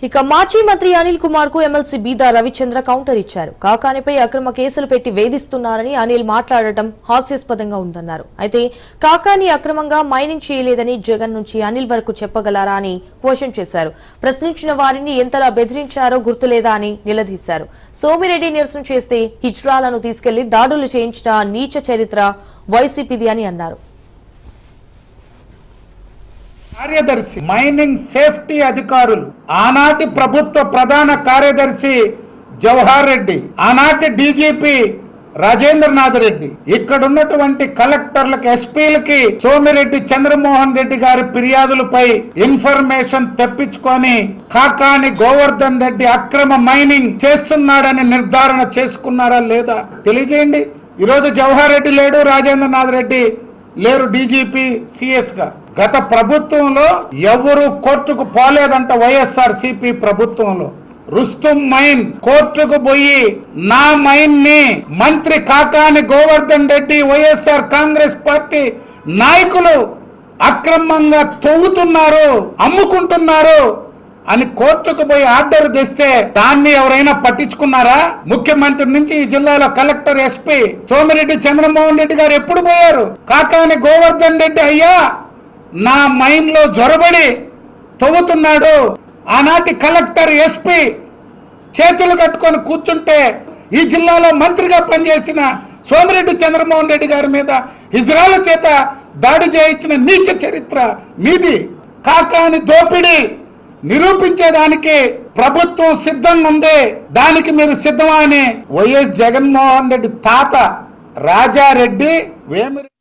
ఇక మాజీ మంత్రి అనిల్ కుమార్ కు ఎమ్మెల్సీ బీదా రవిచంద్ర కౌంటర్ ఇచ్చారు. కాకానిపై అక్రమ కేసులు పెట్టి వేధిస్తున్నారని అనిల్ మాట్లాడటం హాస్యాస్పదంగా ఉందన్నారు. అయితే కాకాని అక్రమంగా మైనింగ్ చేయలేదని జగన్ నుంచి అనిల్ వరకు చెప్పగలరా అని క్వశ్చన్ చేశారు. ప్రశ్నించిన వారిని ఎంతలా బెదిరించారో గుర్తులేదా అని నిలదీశారు. సోమిరెడ్డి నిరసన చేస్తే హిజ్రాలను తీసుకెళ్లి దాడులు చేయించిన నీచ చరిత్ర వైసీపీది అని అన్నారు. కార్యదర్శి మైనింగ్ సేఫ్టీ అధికారులు ఆనాటి ప్రభుత్వ ప్రధాన కార్యదర్శి జవహర్ రెడ్డి, ఆనాటి డీజీపీ రాజేంద్రనాథ్ రెడ్డి, ఇక్కడ ఉన్నటువంటి కలెక్టర్లకు ఎస్పీలకి సోమిరెడ్డి చంద్రమోహన్ రెడ్డి గారి ఫిర్యాదులపై ఇన్ఫర్మేషన్ తెప్పించుకొని కాకాని గోవర్ధన్ రెడ్డి అక్రమ మైనింగ్ చేస్తున్నాడని నిర్ధారణ చేసుకున్నారా లేదా తెలియజేయండి. ఈరోజు జవహర్ రెడ్డి లేడు, రాజేంద్రనాథ్ రెడ్డి లేరు డీజీపీ సిఎస్ గా. గత ప్రభుత్వంలో ఎవరు కోర్టుకు పోలేదంట. వైఎస్ఆర్సీపీ ప్రభుత్వంలో రుస్తుం మైన్ కోర్టుకు పోయి నా మైన్ ని మంత్రి కాకాని గోవర్ధన్ రెడ్డి వైఎస్ఆర్ కాంగ్రెస్ పార్టీ నాయకులు అక్రమంగా తవ్వుతున్నారు, అమ్ముకుంటున్నారు అని కోర్టుకు పోయి ఆర్డర్ తెస్తే దాన్ని ఎవరైనా పట్టించుకున్నారా? ముఖ్యమంత్రి నుంచి ఈ జిల్లాలో కలెక్టర్, ఎస్పీ సోమిరెడ్డి చంద్రమోహన్ రెడ్డి గారు ఎప్పుడు పోయారు? కాకాని గోవర్ధన్ రెడ్డి అయ్యా నా మైన్ లో జొరబడి తవ్వుతున్నాడు, ఆనాటి కలెక్టర్, ఎస్పీ చేతులు కట్టుకొని కూర్చుంటే ఈ జిల్లాలో మంత్రిగా పనిచేసిన సోమిరెడ్డి చంద్రమోహన్ రెడ్డి గారి మీద ఇజ్రాయల్ చేత దాడి చేయించిన నీచ చరిత్ర మీది. కాకాని దోపిడీ నిరూపించేదానికి ప్రభుత్వం సిద్ధంగా ఉంది, దానికి మీరు సిద్ధమా అని వైఎస్ జగన్మోహన్ రెడ్డి తాత రాజారెడ్డి వేమిరెడ్డి